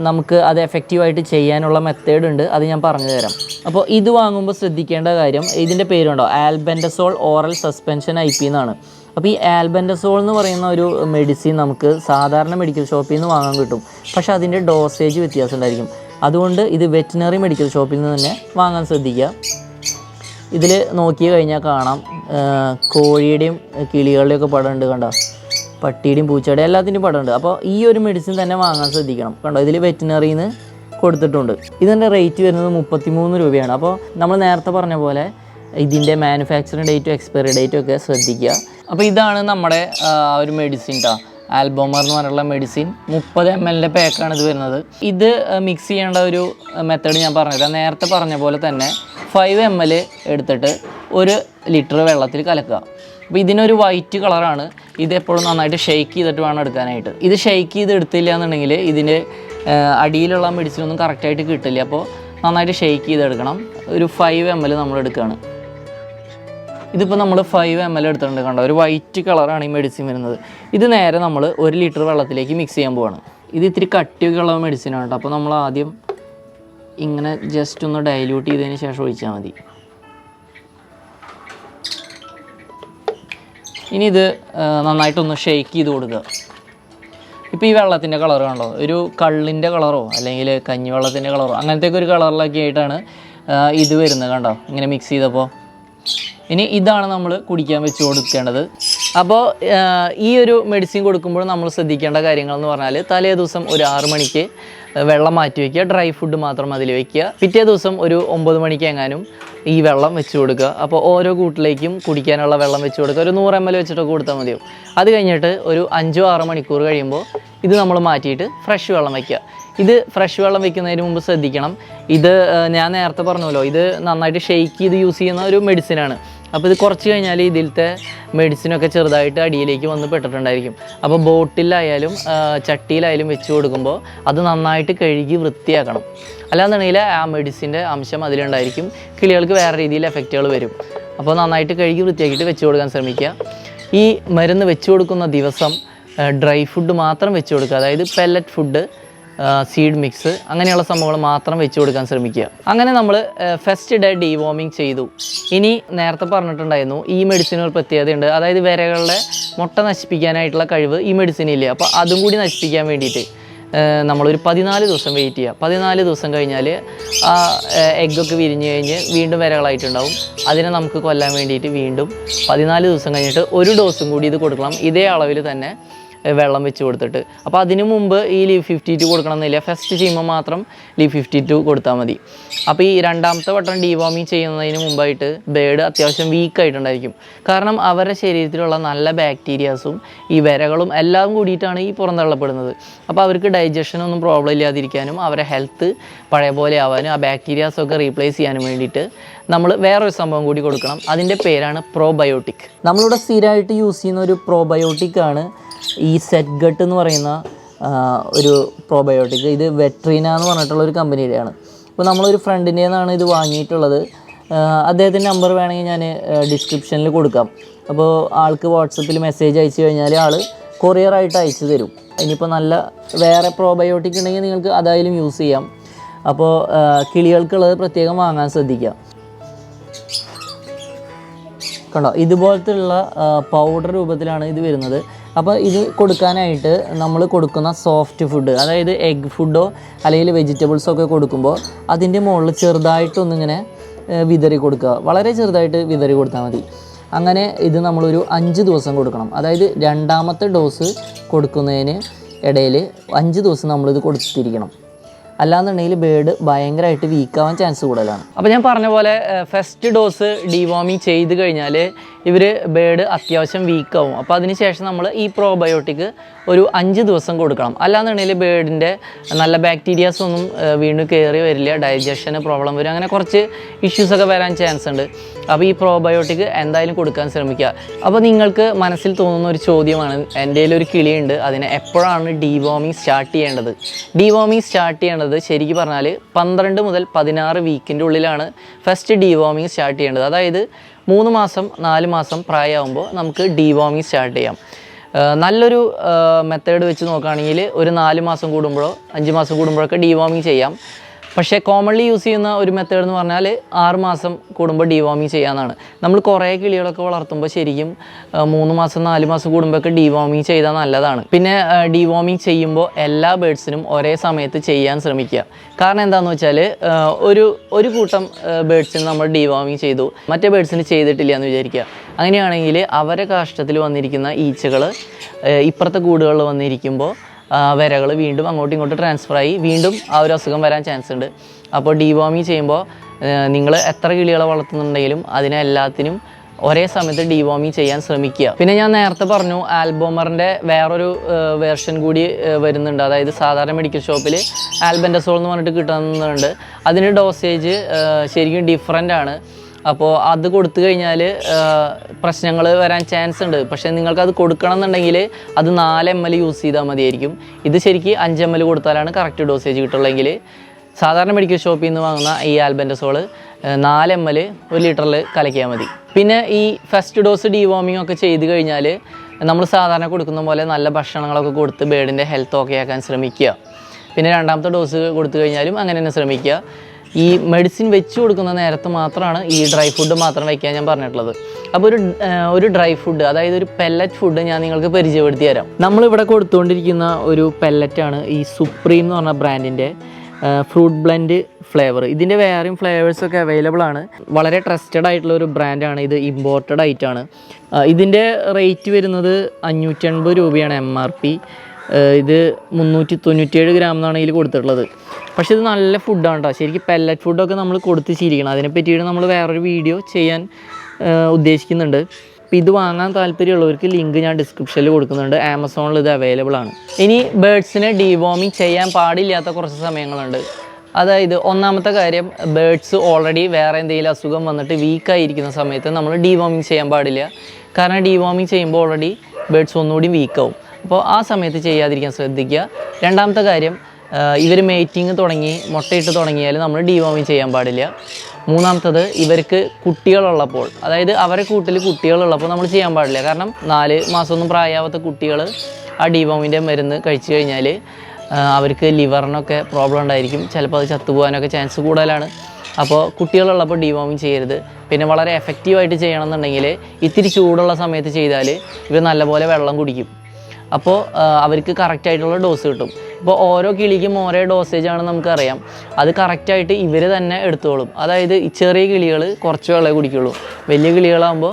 നമുക്ക് അത് എഫക്റ്റീവായിട്ട് ചെയ്യാനുള്ള മെത്തേഡ് ഉണ്ട്, അത് ഞാൻ പറഞ്ഞു തരാം. അപ്പോൾ ഇത് വാങ്ങുമ്പോൾ ശ്രദ്ധിക്കേണ്ട കാര്യം, ഇതിൻ്റെ പേരുണ്ടോ, ആൽബെൻഡസോൾ ഓറൽ സസ്പെൻഷൻ IP എന്നാണ്. അപ്പോൾ ഈ ആൽബെൻഡസോൾ എന്ന് പറയുന്ന ഒരു മെഡിസിൻ നമുക്ക് സാധാരണ മെഡിക്കൽ ഷോപ്പിൽ നിന്ന് വാങ്ങാൻ കിട്ടും. പക്ഷേ അതിൻ്റെ ഡോസേജ് വ്യത്യാസം ഉണ്ടായിരിക്കും. അതുകൊണ്ട് ഇത് വെറ്റിനറി മെഡിക്കൽ ഷോപ്പിൽ നിന്ന് തന്നെ വാങ്ങാൻ ശ്രദ്ധിക്കുക. ഇതിൽ നോക്കി കഴിഞ്ഞാൽ കാണാം കോഴിയുടെയും കിളികളുടെയും ഒക്കെ പടം ഉണ്ട്, കണ്ടോ, പട്ടിയുടെയും പൂച്ചയുടെയും എല്ലാത്തിൻ്റെയും പടം ഉണ്ട്. അപ്പോൾ ഈ ഒരു മെഡിസിൻ തന്നെ വാങ്ങാൻ ശ്രദ്ധിക്കണം. കണ്ടോ, ഇതിൽ വെറ്റിനറിയിൽ നിന്ന് കൊടുത്തിട്ടുണ്ട്. ഇതിൻ്റെ റേറ്റ് വരുന്നത് 33 രൂപയാണ്. അപ്പോൾ നമ്മൾ നേരത്തെ പറഞ്ഞ പോലെ ഇതിൻ്റെ മാനുഫാക്ചറിങ് ഡേറ്റും എക്സ്പയറി ഡേറ്റും ഒക്കെ ശ്രദ്ധിക്കുക. അപ്പോൾ ഇതാണ് നമ്മുടെ ഒരു മെഡിസിൻ കേട്ടോ, ആൽബോമർ എന്ന് പറഞ്ഞുള്ള മെഡിസിൻ. 30 ml പാക്കാണ് ഇത് വരുന്നത്. ഇത് മിക്സ് ചെയ്യേണ്ട ഒരു മെത്തേഡ് ഞാൻ പറഞ്ഞുതരാം. നേരത്തെ പറഞ്ഞ പോലെ തന്നെ 5 ml എടുത്തിട്ട് 1 ലിറ്റർ വെള്ളത്തിൽ കലക്കുക. അപ്പോൾ ഇതിനൊരു വൈറ്റ് കളറാണ്. ഇത് എപ്പോഴും നന്നായിട്ട് ഷെയ്ക്ക് ചെയ്തിട്ട് വേണം എടുക്കാനായിട്ട്. ഇത് ഷെയ്ക്ക് ചെയ്ത് എടുത്തില്ല എന്നുണ്ടെങ്കിൽ ഇതിൻ്റെ അടിയിലുള്ള മെഡിസിനൊന്നും കറക്റ്റായിട്ട് കിട്ടില്ല. അപ്പോൾ നന്നായിട്ട് ഷെയ്ക്ക് ചെയ്തെടുക്കണം. ഒരു 5 ml നമ്മൾ എടുക്കുകയാണ്. ഇതിപ്പോൾ നമ്മൾ 5 ml എടുത്തിട്ടുണ്ട്, കണ്ടോ, ഒരു വൈറ്റ് കളറാണ് ഈ മെഡിസിൻ വരുന്നത്. ഇത് നേരെ നമ്മൾ 1 ലിറ്റർ വെള്ളത്തിലേക്ക് മിക്സ് ചെയ്യാൻ പോവാണ്. ഇത് ഇത്തിരി കട്ടിയൊക്കെയുള്ള മെഡിസിനാണ് കേട്ടോ. അപ്പോൾ നമ്മൾ ആദ്യം ഇങ്ങനെ ജസ്റ്റ് ഒന്ന് ഡൈല്യൂട്ട് ചെയ്തതിന് ശേഷം ഒഴിച്ചാൽ മതി. ഇനി ഇത് നന്നായിട്ടൊന്ന് ഷെയ്ക്ക് ചെയ്ത് കൊടുക്കുക. ഇപ്പോൾ ഈ വെള്ളത്തിൻ്റെ കളർ കണ്ടോ, ഒരു കള്ളിൻ്റെ കളറോ അല്ലെങ്കിൽ കഞ്ഞിവെള്ളത്തിൻ്റെ കളറോ അങ്ങനത്തെയൊക്കെ ഒരു കളറിലൊക്കെ ആയിട്ടാണ് ഇത് വരുന്നത്, കണ്ടോ, ഇങ്ങനെ മിക്സ് ചെയ്തപ്പോൾ. ഇനി ഇതാണ് നമ്മൾ കുടിക്കാൻ വെച്ച് കൊടുക്കേണ്ടത്. അപ്പോൾ ഈ ഒരു മെഡിസിൻ കൊടുക്കുമ്പോൾ നമ്മൾ ശ്രദ്ധിക്കേണ്ട കാര്യങ്ങളെന്ന് പറഞ്ഞാൽ തലേ ദിവസം ഒരു 6 മണിക്ക് വെള്ളം മാറ്റി വയ്ക്കുക, ഡ്രൈ ഫുഡ് മാത്രം അതിൽ വയ്ക്കുക. പിറ്റേ ദിവസം ഒരു 9 മണിക്ക് എങ്ങാനും ഈ വെള്ളം വെച്ച് കൊടുക്കുക. അപ്പോൾ ഓരോ കൂട്ടിലേക്കും കുടിക്കാനുള്ള വെള്ളം വെച്ച് കൊടുക്കുക. ഒരു 100 ml വെച്ചിട്ടൊക്കെ കൊടുത്താൽ മതിയോ. അത് കഴിഞ്ഞിട്ട് ഒരു 5-6 മണിക്കൂർ കഴിയുമ്പോൾ ഇത് നമ്മൾ മാറ്റിയിട്ട് ഫ്രഷ് വെള്ളം വയ്ക്കുക. ഇത് ഫ്രഷ് വെള്ളം വെക്കുന്നതിന് മുമ്പ് ശ്രദ്ധിക്കണം. ഇത് ഞാൻ നേരത്തെ പറഞ്ഞല്ലോ, ഇത് നന്നായിട്ട് ഷെയ്ക്ക് ചെയ്ത് യൂസ് ചെയ്യുന്ന ഒരു മെഡിസിനാണ്. അപ്പോൾ ഇത് കുറച്ച് കഴിഞ്ഞാൽ ഇതിലത്തെ മെഡിസിനൊക്കെ ചെറുതായിട്ട് അടിയിലേക്ക് വന്ന് പെട്ടിട്ടുണ്ടായിരിക്കും. അപ്പോൾ ബോട്ടിലായാലും ചട്ടിയിലായാലും വെച്ച് കൊടുക്കുമ്പോൾ അത് നന്നായിട്ട് കഴുകി വൃത്തിയാക്കണം. അല്ലാന്നുണ്ടെങ്കിൽ ആ മെഡിസിൻ്റെ അംശം അതിലുണ്ടായിരിക്കും. കിളികൾക്ക് വേറെ രീതിയിൽ എഫക്റ്റുകൾ വരും. അപ്പോൾ നന്നായിട്ട് കഴുകി വൃത്തിയാക്കിയിട്ട് വെച്ച് കൊടുക്കാൻ ശ്രമിക്കുക. ഈ മരുന്ന് വെച്ച് കൊടുക്കുന്ന ദിവസം ഡ്രൈ ഫുഡ് മാത്രം വെച്ച് കൊടുക്കുക. അതായത് പെല്ലറ്റ് ഫുഡ്, സീഡ് മിക്സ് അങ്ങനെയുള്ള സംഭവങ്ങൾ മാത്രം വെച്ച് കൊടുക്കാൻ ശ്രമിക്കുക. അങ്ങനെ നമ്മൾ ഫസ്റ്റ് ഡേ ഡീവോമിങ് ചെയ്തു. ഇനി നേരത്തെ പറഞ്ഞിട്ടുണ്ടായിരുന്നു ഈ മെഡിസിന് ഒരു പ്രത്യേകതയുണ്ട്. അതായത് വിരകളുടെ മുട്ട നശിപ്പിക്കാനായിട്ടുള്ള കഴിവ് ഈ മെഡിസിനില്ല. അപ്പോൾ അതും കൂടി നശിപ്പിക്കാൻ വേണ്ടിയിട്ട് നമ്മളൊരു 14 ദിവസം വെയിറ്റ് ചെയ്യുക. 14 ദിവസം കഴിഞ്ഞാൽ ആ എഗ്ഗൊക്കെ വിരിഞ്ഞ് കഴിഞ്ഞ് വീണ്ടും വിരകളായിട്ടുണ്ടാവും. അതിനെ നമുക്ക് കൊല്ലാൻ വേണ്ടിയിട്ട് വീണ്ടും 14 ദിവസം കഴിഞ്ഞിട്ട് ഒരു ഡോസും കൂടി ഇത് കൊടുക്കണം, ഇതേ അളവിൽ തന്നെ വെള്ളം വെച്ച് കൊടുത്തിട്ട്. അപ്പോൾ അതിനു മുമ്പ് ഈ ലീവ് 52 കൊടുക്കണമെന്നില്ല. ഫസ്റ്റ് ചെയ്യുമ്പോൾ മാത്രം ലീവ് 52 കൊടുത്താൽ മതി. അപ്പോൾ ഈ രണ്ടാമത്തെ വട്ടം ഡീവോമിങ് ചെയ്യുന്നതിന് മുമ്പായിട്ട് ബേഡ് അത്യാവശ്യം വീക്കായിട്ടുണ്ടായിരിക്കും. കാരണം അവരുടെ ശരീരത്തിലുള്ള നല്ല ബാക്ടീരിയാസും ഈ വിരകളും എല്ലാം കൂടിയിട്ടാണ് ഈ പുറന്തള്ളപ്പെടുന്നത്. അപ്പോൾ അവർക്ക് ഡൈജഷനൊന്നും പ്രോബ്ലം ഇല്ലാതിരിക്കാനും അവരെ ഹെൽത്ത് പഴയ പോലെ ആവാനും ആ ബാക്ടീരിയാസൊക്കെ റീപ്ലേസ് ചെയ്യാനും വേണ്ടിയിട്ട് നമ്മൾ വേറൊരു സംഭവം കൂടി കൊടുക്കണം. അതിൻ്റെ പേരാണ് പ്രോബയോട്ടിക്. നമ്മളിവിടെ സ്ഥിരമായിട്ട് യൂസ് ചെയ്യുന്ന ഒരു പ്രോബയോട്ടിക്കാണ് ഈ സെറ്റ് ഗട്ട് എന്ന് പറയുന്ന ഒരു പ്രോബയോട്ടിക്. ഇത് വെട്രീന എന്ന് പറഞ്ഞിട്ടുള്ള ഒരു കമ്പനിയുടെയാണ്. അപ്പോൾ നമ്മളൊരു ഫ്രണ്ടിൻ്റെ നിന്നാണ് ഇത് വാങ്ങിയിട്ടുള്ളത്. അദ്ദേഹത്തിൻ്റെ നമ്പർ വേണമെങ്കിൽ ഞാൻ ഡിസ്ക്രിപ്ഷനിൽ കൊടുക്കാം. അപ്പോൾ ആൾക്ക് വാട്സപ്പിൽ മെസ്സേജ് അയച്ചു കഴിഞ്ഞാൽ ആൾ കൊറിയറായിട്ട് അയച്ചു തരും. ഇനിയിപ്പോൾ നല്ല വേറെ പ്രോബയോട്ടിക് ഉണ്ടെങ്കിൽ നിങ്ങൾക്ക് അതായാലും യൂസ് ചെയ്യാം. അപ്പോൾ കിളികൾക്കുള്ളത് പ്രത്യേകം വാങ്ങാൻ ശ്രദ്ധിക്കുക. കണ്ടോ, ഇതുപോലത്തുള്ള പൗഡർ രൂപത്തിലാണ് ഇത് വരുന്നത്. അപ്പോൾ ഇത് കൊടുക്കാനായിട്ട് നമ്മൾ കൊടുക്കുന്ന സോഫ്റ്റ് ഫുഡ്, അതായത് എഗ് ഫുഡോ അല്ലെങ്കിൽ വെജിറ്റബിൾസോ ഒക്കെ കൊടുക്കുമ്പോൾ അതിൻ്റെ മുകളിൽ ചെറുതായിട്ടൊന്നിങ്ങനെ വിതറി കൊടുക്കുക. വളരെ ചെറുതായിട്ട് വിതറി കൊടുത്താൽ മതി. അങ്ങനെ ഇത് നമ്മളൊരു 5 ദിവസം കൊടുക്കണം. അതായത് രണ്ടാമത്തെ ഡോസ് കൊടുക്കുന്നതിന് ഇടയിൽ 5 ദിവസം നമ്മളിത് കൊടുത്തിരിക്കണം. അല്ലാന്നുണ്ടെങ്കിൽ ബേഡ് ഭയങ്കരമായിട്ട് വീക്കാവാൻ ചാൻസ് കൂടുതലാണ്. അപ്പോൾ ഞാൻ പറഞ്ഞ പോലെ ഫസ്റ്റ് ഡോസ് ഡീവോമിങ് ചെയ്ത് കഴിഞ്ഞാൽ ഇവർ ബേഡ് അത്യാവശ്യം വീക്കാവും. അപ്പോൾ അതിന് ശേഷം നമ്മൾ ഈ പ്രോബയോട്ടിക് ഒരു 5 ദിവസം കൊടുക്കണം. അല്ലാന്നുണ്ടെങ്കിൽ ബേഡിൻ്റെ നല്ല ബാക്ടീരിയാസ് ഒന്നും വീണ്ടും കയറി വരില്ല, ഡൈജഷന് പ്രോബ്ലം വരും, അങ്ങനെ കുറച്ച് ഇഷ്യൂസൊക്കെ വരാൻ ചാൻസ് ഉണ്ട്. അപ്പോൾ ഈ പ്രോബയോട്ടിക് എന്തായാലും കൊടുക്കാൻ ശ്രമിക്കുക. അപ്പോൾ നിങ്ങൾക്ക് മനസ്സിൽ തോന്നുന്ന ഒരു ചോദ്യമാണ്, എൻ്റെ ഒരു കിളിയുണ്ട്, അതിനെ എപ്പോഴാണ് ഡീവോമിങ് സ്റ്റാർട്ട് ചെയ്യേണ്ടത്? ഡീവോമിങ് സ്റ്റാർട്ട് ചെയ്യേണ്ടത് ശരിക്കും പറഞ്ഞാൽ 12 മുതൽ 16 വീക്കിൻ്റെ ഉള്ളിലാണ് ഫസ്റ്റ് ഡീവോമിങ് സ്റ്റാർട്ട് ചെയ്യേണ്ടത്. അതായത് 3 മാസം 4 മാസം പ്രായമാകുമ്പോൾ നമുക്ക് ഡീവോമിങ് സ്റ്റാർട്ട് ചെയ്യാം. നല്ലൊരു മെത്തേഡ് വെച്ച് നോക്കുകയാണെങ്കിൽ ഒരു 4 മാസം കൂടുമ്പോഴോ 5 മാസം കൂടുമ്പോഴൊക്കെ ഡീവോമിങ് ചെയ്യാം. പക്ഷേ കോമൺലി യൂസ് ചെയ്യുന്ന ഒരു മെത്തേഡ് എന്ന് പറഞ്ഞാൽ 6 മാസം കൂടുമ്പോൾ ഡീവോമിങ് ചെയ്യാമെന്നാണ്. നമ്മൾ കുറേ കിളികളൊക്കെ വളർത്തുമ്പോൾ ശരിക്കും 3 മാസം 4 മാസം കൂടുമ്പോഴൊക്കെ ഡീവോമിങ് ചെയ്താൽ നല്ലതാണ്. പിന്നെ ഡീവോമിങ് ചെയ്യുമ്പോൾ എല്ലാ ബേഡ്സിനും ഒരേ സമയത്ത് ചെയ്യാൻ ശ്രമിക്കുക. കാരണം എന്താണെന്ന് വെച്ചാൽ ഒരു കൂട്ടം ബേഡ്സിന് നമ്മൾ ഡീവോമിങ് ചെയ്തു, മറ്റേ ബേഡ്സിന് ചെയ്തിട്ടില്ല എന്ന് വിചാരിക്കുക. അങ്ങനെയാണെങ്കിൽ അവരെ കാഷ്ടത്തിൽ വന്നിരിക്കുന്ന ഈച്ചകൾ ഇപ്പുറത്തെ കൂടുകളിൽ വന്നിരിക്കുമ്പോൾ വിരകൾ വീണ്ടും അങ്ങോട്ടും ഇങ്ങോട്ടും ട്രാൻസ്ഫർ ആയി വീണ്ടും ആ ഒരു അസുഖം വരാൻ ചാൻസ് ഉണ്ട്. അപ്പോൾ ഡീവോമിങ് ചെയ്യുമ്പോൾ നിങ്ങൾ എത്ര കിളികളെ വളർത്തുന്നുണ്ടെങ്കിലും അതിനെ എല്ലാത്തിനും ഒരേ സമയത്ത് ഡീവോമിങ് ചെയ്യാൻ ശ്രമിക്കുക. പിന്നെ ഞാൻ നേരത്തെ പറഞ്ഞു ആൽബോമറിൻ്റെ വേറൊരു വേർഷൻ കൂടി വരുന്നുണ്ട്. അതായത് സാധാരണ മെഡിക്കൽ ഷോപ്പിൽ ആൽബൻഡസോൾ എന്ന് പറഞ്ഞിട്ട് കിട്ടുന്നുണ്ട്. അതിൻ്റെ ഡോസേജ് ശരിക്കും ഡിഫറൻ്റ് ആണ്. അപ്പോൾ അത് കൊടുത്തു കഴിഞ്ഞാൽ പ്രശ്നങ്ങൾ വരാൻ ചാൻസ് ഉണ്ട്. പക്ഷേ നിങ്ങൾക്കത് കൊടുക്കണം എന്നുണ്ടെങ്കിൽ അത് 4 ml യൂസ് ചെയ്താൽ മതിയായിരിക്കും. ഇത് ശരിക്കും 5 ml കൊടുത്താലാണ് കറക്റ്റ് ഡോസേജ് കിട്ടുള്ളെങ്കിൽ സാധാരണ മെഡിക്കൽ ഷോപ്പിൽ നിന്ന് വാങ്ങുന്ന ഈ ആൽബൻഡസോൾ 4 ml 1 ലിറ്ററിൽ കലക്കിയാൽ മതി. പിന്നെ ഈ ഫസ്റ്റ് ഡോസ് ഡീവോമിങ് ഒക്കെ ചെയ്ത് കഴിഞ്ഞാൽ നമ്മൾ സാധാരണ കൊടുക്കുന്ന പോലെ നല്ല ഭക്ഷണങ്ങളൊക്കെ കൊടുത്ത് ബേഡിൻ്റെ ഹെൽത്ത് ഓക്കെ ആക്കാൻ ശ്രമിക്കുക. പിന്നെ രണ്ടാമത്തെ ഡോസ് കൊടുത്തു കഴിഞ്ഞാലും അങ്ങനെ തന്നെ ശ്രമിക്കുക. ഈ മെഡിസിൻ വെച്ച് കൊടുക്കുന്ന നേരത്ത് മാത്രമാണ് ഈ ഡ്രൈ ഫുഡ് മാത്രം വയ്ക്കാൻ ഞാൻ പറഞ്ഞിട്ടുള്ളത്. അപ്പോൾ ഒരു ഡ്രൈ ഫുഡ്, അതായത് ഒരു പെല്ലറ്റ് ഫുഡ് ഞാൻ നിങ്ങൾക്ക് പരിചയപ്പെടുത്തി തരാം. നമ്മളിവിടെ കൊടുത്തുകൊണ്ടിരിക്കുന്ന ഒരു പെല്ലറ്റാണ് ഈ സുപ്രീം എന്ന് പറഞ്ഞ ബ്രാൻഡിൻ്റെ ഫ്രൂട്ട് ബ്ലെൻഡ് ഫ്ലേവർ. ഇതിൻ്റെ വേറെയും ഫ്ലേവേഴ്സൊക്കെ അവൈലബിൾ ആണ്. വളരെ ട്രസ്റ്റഡ് ആയിട്ടുള്ള ഒരു ബ്രാൻഡാണ് ഇത്. ഇമ്പോർട്ടഡ് ആയിട്ടാണ്. ഇതിൻ്റെ റേറ്റ് വരുന്നത് 580 രൂപയാണ് MRP. ഇത് 397 ഗ്രാം എന്നാണ് ഇതിൽ കൊടുത്തിട്ടുള്ളത്. പക്ഷേ ഇത് നല്ല ഫുഡാണ് കേട്ടോ. ശരിക്കും പെല്ലറ്റ് ഫുഡൊക്കെ നമ്മൾ കൊടുത്ത് ശീലിക്കണം. അതിനെ പറ്റിയിട്ട് നമ്മൾ വേറൊരു വീഡിയോ ചെയ്യാൻ ഉദ്ദേശിക്കുന്നുണ്ട്. അപ്പോൾ ഇത് വാങ്ങാൻ താല്പര്യമുള്ളവർക്ക് ലിങ്ക് ഞാൻ ഡിസ്ക്രിപ്ഷനിൽ കൊടുക്കുന്നുണ്ട്. ആമസോണിൽ ഇത് അവൈലബിൾ ആണ്. ഇനി ബേഡ്സിനെ ഡീവോമിങ് ചെയ്യാൻ പാടില്ലാത്ത കുറച്ച് സമയങ്ങളുണ്ട്. അതായത് ഒന്നാമത്തെ കാര്യം, ബേഡ്സ് ഓൾറെഡി വേറെ എന്തെങ്കിലും അസുഖം വന്നിട്ട് വീക്കായിരിക്കുന്ന സമയത്ത് നമ്മൾ ഡീവോമിങ് ചെയ്യാൻ പാടില്ല. കാരണം ഡീവോമിങ് ചെയ്യുമ്പോൾ ഓൾറെഡി ബേഡ്സ് ഒന്നുകൂടി വീക്കാവും. അപ്പോൾ ആ സമയത്ത് ചെയ്യാതിരിക്കാൻ ശ്രദ്ധിക്കുക. രണ്ടാമത്തെ കാര്യം, ഇവർ മേറ്റിങ് തുടങ്ങി മുട്ടയിട്ട് തുടങ്ങിയാൽ നമ്മൾ ഡീവോമിങ് ചെയ്യാൻ പാടില്ല. മൂന്നാമത്തത്, ഇവർക്ക് കുട്ടികളുള്ളപ്പോൾ, അതായത് അവരെ കൂട്ടിൽ കുട്ടികളുള്ളപ്പോൾ നമ്മൾ ചെയ്യാൻ പാടില്ല. കാരണം 4 മാസമൊന്നും പ്രായമാവാത്ത കുട്ടികൾ ആ ഡീവോമിൻ്റെ മരുന്ന് കഴിച്ചു കഴിഞ്ഞാൽ അവർക്ക് ലിവറിനൊക്കെ പ്രോബ്ലം ഉണ്ടായിരിക്കും. ചിലപ്പോൾ അത് ചത്തുപോകാനൊക്കെ ചാൻസ് കൂടുതലാണ്. അപ്പോൾ കുട്ടികളുള്ളപ്പോൾ ഡീവോമിങ് ചെയ്യരുത്. പിന്നെ വളരെ എഫക്റ്റീവായിട്ട് ചെയ്യണമെന്നുണ്ടെങ്കിൽ ഇത്തിരി ചൂടുള്ള സമയത്ത് ചെയ്താൽ ഇവർ നല്ലപോലെ വെള്ളം കുടിക്കും. അപ്പോൾ അവർക്ക് കറക്റ്റായിട്ടുള്ള ഡോസ് കിട്ടും. ഇപ്പോൾ ഓരോ കിളിക്കും ഓരോ ഡോസേജാണ് നമുക്കറിയാം. അത് കറക്റ്റായിട്ട് ഇവർ തന്നെ എടുത്തോളും. അതായത് ഈ ചെറിയ കിളികൾ കുറച്ച് വെള്ളമേ കുടിക്കുള്ളൂ, വലിയ കിളികളാകുമ്പോൾ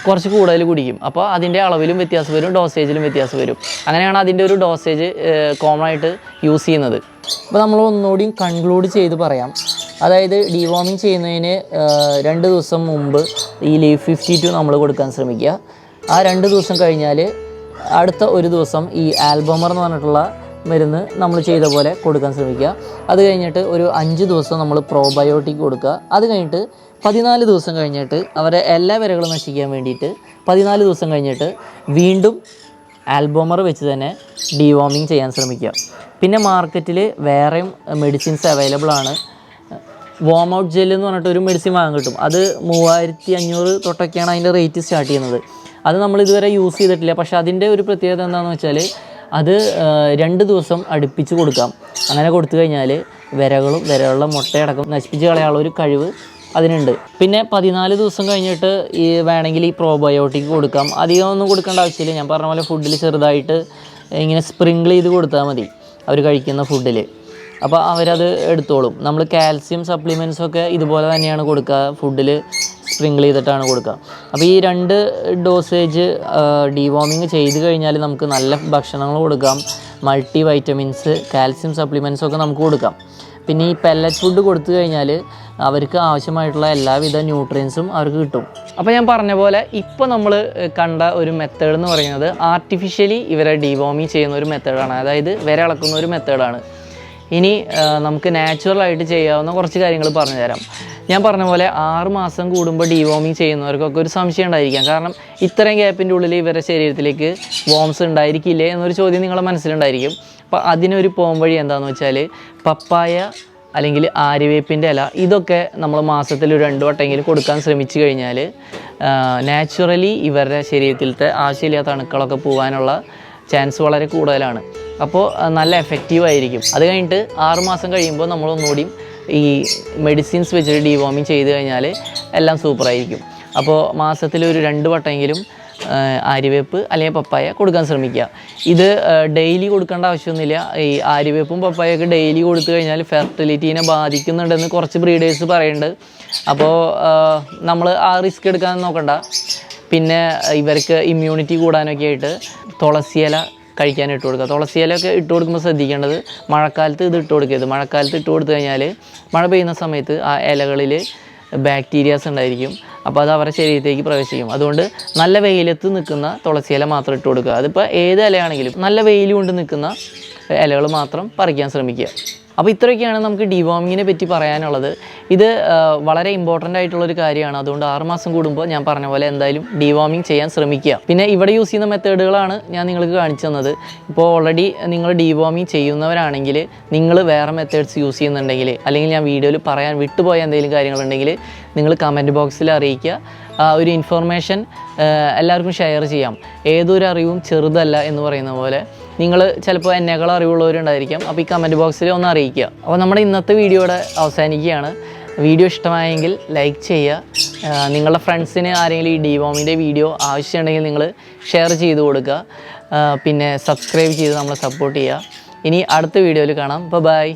കുറച്ച് കൂടുതൽ കുടിക്കും. അപ്പോൾ അതിൻ്റെ അളവിലും വ്യത്യാസം വരും, ഡോസേജിലും വ്യത്യാസം വരും. അങ്ങനെയാണ് അതിൻ്റെ ഒരു ഡോസേജ് കോമൺ ആയിട്ട് യൂസ് ചെയ്യുന്നത്. അപ്പോൾ നമ്മൾ ഒന്നുകൂടിയും കൺക്ലൂഡ് ചെയ്ത് പറയാം. അതായത് ഡീവോമിങ് ചെയ്യുന്നതിന് 2 ദിവസം മുമ്പ് ഈ ലീഫ് 52 നമ്മൾ കൊടുക്കാൻ ശ്രമിക്കുക. ആ 2 ദിവസം കഴിഞ്ഞാൽ അടുത്ത ഒരു ദിവസം ഈ ആൽബോമർ എന്ന് പറഞ്ഞിട്ടുള്ള മരുന്ന് നമ്മൾ ചെയ്ത പോലെ കൊടുക്കാൻ ശ്രമിക്കുക. അത് കഴിഞ്ഞിട്ട് ഒരു 5 ദിവസം നമ്മൾ പ്രോബയോട്ടിക് കൊടുക്കുക. അത് കഴിഞ്ഞിട്ട് 14 ദിവസം കഴിഞ്ഞിട്ട് അവരെ എല്ലാ വിരകളും നശിക്കാൻ വേണ്ടിയിട്ട് 14 ദിവസം കഴിഞ്ഞിട്ട് വീണ്ടും ആൽബോമർ വെച്ച് തന്നെ ഡീവോമിങ് ചെയ്യാൻ ശ്രമിക്കുക. പിന്നെ മാർക്കറ്റിൽ വേറെയും മെഡിസിൻസ് അവൈലബിൾ ആണ്. വോം ഔട്ട് ജെൽ എന്ന് പറഞ്ഞിട്ട് ഒരു മെഡിസിൻ വാങ്ങാൻ കിട്ടും. അത് 3500 തൊട്ടൊക്കെയാണ് അതിൻ്റെ റേറ്റ് സ്റ്റാർട്ട് ചെയ്യുന്നത്. അത് നമ്മൾ ഇതുവരെ യൂസ് ചെയ്തിട്ടില്ല. പക്ഷേ അതിൻ്റെ ഒരു പ്രത്യേകത എന്താണെന്ന് വെച്ചാൽ അത് 2 ദിവസം അടുപ്പിച്ച് കൊടുക്കാം. അങ്ങനെ കൊടുത്തു കഴിഞ്ഞാൽ വിരകളുടെ മുട്ടയടക്കം നശിപ്പിച്ച് കളയാനുള്ള ഒരു കഴിവ് അതിനുണ്ട്. പിന്നെ 14 ദിവസം കഴിഞ്ഞിട്ട് വേണമെങ്കിൽ ഈ പ്രോബയോട്ടിക് കൊടുക്കാം. അധികം ഒന്നും കൊടുക്കേണ്ട ആവശ്യമില്ല. ഞാൻ പറഞ്ഞ പോലെ ഫുഡിൽ ചെറുതായിട്ട് ഇങ്ങനെ സ്പ്രിങ്കിൾ ചെയ്ത് കൊടുത്താൽ മതി അവർ കഴിക്കുന്ന ഫുഡിൽ. അപ്പോൾ അവരത് എടുത്തോളും. നമ്മൾ കാൽസ്യം സപ്ലിമെൻറ്റ്സൊക്കെ ഇതുപോലെ തന്നെയാണ് കൊടുക്കുക, ഫുഡിൽ സ്പ്രിങ്കിൾ ചെയ്തിട്ടാണ് കൊടുക്കുക. അപ്പോൾ ഈ 2 ഡോസേജ് ഡീവോമിങ് ചെയ്ത് കഴിഞ്ഞാൽ നമുക്ക് നല്ല ഭക്ഷണങ്ങൾ കൊടുക്കാം. മൾട്ടി വൈറ്റമിൻസ്, കാൽസ്യം സപ്ലിമെൻറ്റ്സ് ഒക്കെ നമുക്ക് കൊടുക്കാം. പിന്നെ ഈ പെല്ലറ്റ് ഫുഡ് കൊടുത്തു കഴിഞ്ഞാൽ അവർക്ക് ആവശ്യമായിട്ടുള്ള എല്ലാവിധ ന്യൂട്രിയൻസും അവർക്ക് കിട്ടും. അപ്പോൾ ഞാൻ പറഞ്ഞ പോലെ ഇപ്പോൾ നമ്മൾ കണ്ട ഒരു മെത്തേഡ് എന്ന് പറയുന്നത് ആർട്ടിഫിഷ്യലി ഇവരെ ഡീവോമിങ് ചെയ്യുന്ന ഒരു മെത്തേഡാണ്. അതായത് വിര ഇളക്കുന്ന ഒരു മെത്തേഡാണ്. ഇനി നമുക്ക് നാച്ചുറലായിട്ട് ചെയ്യാവുന്ന കുറച്ച് കാര്യങ്ങൾ പറഞ്ഞു തരാം. ഞാൻ പറഞ്ഞ പോലെ 6 മാസം കൂടുമ്പോൾ ഡീവോമിങ് ചെയ്യുന്നവർക്കൊക്കെ ഒരു സംശയം ഉണ്ടായിരിക്കാം. കാരണം ഇത്രയും ഗ്യാപ്പിൻ്റെ ഉള്ളിൽ ഇവരുടെ ശരീരത്തിലേക്ക് വോംസ് ഉണ്ടായിരിക്കില്ലേ എന്നൊരു ചോദ്യം നിങ്ങളുടെ മനസ്സിലുണ്ടായിരിക്കും. അപ്പോൾ അതിനൊരു പോംവഴി എന്താണെന്ന് വെച്ചാൽ പപ്പായ അല്ലെങ്കിൽ ആര്യവേപ്പിൻ്റെ ഇല ഇതൊക്കെ നമ്മൾ മാസത്തിൽ 2 വട്ടമെങ്കിലും കൊടുക്കാൻ ശ്രമിച്ചു കഴിഞ്ഞാൽ നാച്ചുറലി ഇവരുടെ ശരീരത്തിലത്തെ ആവശ്യമില്ലാത്ത അണുക്കളൊക്കെ പോകാനുള്ള ചാൻസ് വളരെ കൂടുതലാണ്. അപ്പോൾ നല്ല എഫക്റ്റീവായിരിക്കും. അത് കഴിഞ്ഞിട്ട് 6 മാസം കഴിയുമ്പോൾ നമ്മൾ ഒന്നുകൂടി ഈ മെഡിസിൻസ് വെച്ചിട്ട് ഡീവോമിങ് ചെയ്ത് കഴിഞ്ഞാൽ എല്ലാം സൂപ്പറായിരിക്കും. അപ്പോൾ മാസത്തിലൊരു 2 വട്ടമെങ്കിലും ആര്യവേപ്പ് അല്ലെങ്കിൽ പപ്പായ കൊടുക്കാൻ ശ്രമിക്കുക. ഇത് ഡെയിലി കൊടുക്കേണ്ട ആവശ്യമൊന്നുമില്ല. ഈ ആര്യവേപ്പും പപ്പായൊക്കെ ഡെയിലി കൊടുത്തു കഴിഞ്ഞാൽ ഫെർട്ടിലിറ്റീനെ ബാധിക്കുന്നുണ്ടെന്ന് കുറച്ച് ബ്രീഡേഴ്സ് പറയുന്നുണ്ട്. അപ്പോൾ നമ്മൾ ആ റിസ്ക് എടുക്കാൻ നോക്കണ്ട. പിന്നെ ഇവർക്ക് ഇമ്മ്യൂണിറ്റി കൂടാനൊക്കെ ആയിട്ട് തുളസിയില കഴിക്കാൻ ഇട്ട് കൊടുക്കുക. തുളസിയിലൊക്കെ ഇട്ട് കൊടുക്കുമ്പോൾ ശ്രദ്ധിക്കേണ്ടത് മഴക്കാലത്ത് ഇത് ഇട്ട് കൊടുക്കരുത്. മഴക്കാലത്ത് ഇട്ട് കൊടുത്തു കഴിഞ്ഞാൽ മഴ പെയ്യുന്ന സമയത്ത് ആ ഇലകളിൽ ബാക്ടീരിയാസ് ഉണ്ടായിരിക്കും. അപ്പോൾ അത് അവരുടെ ശരീരത്തേക്ക് പ്രവേശിക്കും. അതുകൊണ്ട് നല്ല വെയിലത്ത് നിൽക്കുന്ന തുളസിയില മാത്രം ഇട്ട് കൊടുക്കുക. അതിപ്പോൾ ഏത് ഇലയാണെങ്കിലും നല്ല വെയിൽ കൊണ്ട് നിൽക്കുന്ന ഇലകൾ മാത്രം പറിക്കാൻ ശ്രമിക്കുക. അപ്പോൾ ഇത്രയൊക്കെയാണ് നമുക്ക് ഡീവോമിങ്ങിനെ പറ്റി പറയാനുള്ളത്. ഇത് വളരെ ഇമ്പോർട്ടൻ്റ് ആയിട്ടുള്ളൊരു കാര്യമാണ്. അതുകൊണ്ട് 6 മാസം കൂടുമ്പോൾ ഞാൻ പറഞ്ഞ പോലെ എന്തായാലും ഡീവോമിങ് ചെയ്യാൻ ശ്രമിക്കുക. പിന്നെ ഇവിടെ യൂസ് ചെയ്യുന്ന മെത്തേഡുകളാണ് ഞാൻ നിങ്ങൾക്ക് കാണിച്ചു തന്നത്. ഇപ്പോൾ ഓൾറെഡി നിങ്ങൾ ഡീവോമിങ് ചെയ്യുന്നവരാണെങ്കിൽ നിങ്ങൾ വേറെ മെത്തേഡ്സ് യൂസ് ചെയ്യുന്നുണ്ടെങ്കിൽ, അല്ലെങ്കിൽ ഞാൻ വീഡിയോയിൽ പറയാൻ വിട്ടുപോയ എന്തെങ്കിലും കാര്യങ്ങളുണ്ടെങ്കിൽ നിങ്ങൾ കമൻറ്റ് ബോക്സിൽ അറിയിക്കുക. ഒരു ഇൻഫർമേഷൻ എല്ലാവർക്കും ഷെയർ ചെയ്യാം. ഏതൊരു അറിവും ചെറുതല്ല എന്ന് പറയുന്ന പോലെ നിങ്ങൾ ചിലപ്പോൾ എന്നേക്കാൾ അറിവുള്ളവരുണ്ടായിരിക്കാം. അപ്പോൾ ഈ കമൻറ്റ് ബോക്സിൽ ഒന്ന് അറിയിക്കുക. അപ്പോൾ നമ്മുടെ ഇന്നത്തെ വീഡിയോയുടെ അവസാനിക്കുകയാണ്. വീഡിയോ ഇഷ്ടമായെങ്കിൽ ലൈക്ക് ചെയ്യുക. നിങ്ങളുടെ ഫ്രണ്ട്സിന് ആരെങ്കിലും ഈ ഡീവോമിൻ്റെ വീഡിയോ ആവശ്യമുണ്ടെങ്കിൽ നിങ്ങൾ ഷെയർ ചെയ്ത് കൊടുക്കുക. പിന്നെ സബ്സ്ക്രൈബ് ചെയ്ത് നമ്മളെ സപ്പോർട്ട് ചെയ്യുക. ഇനി അടുത്ത വീഡിയോയിൽ കാണാം. ബൈ.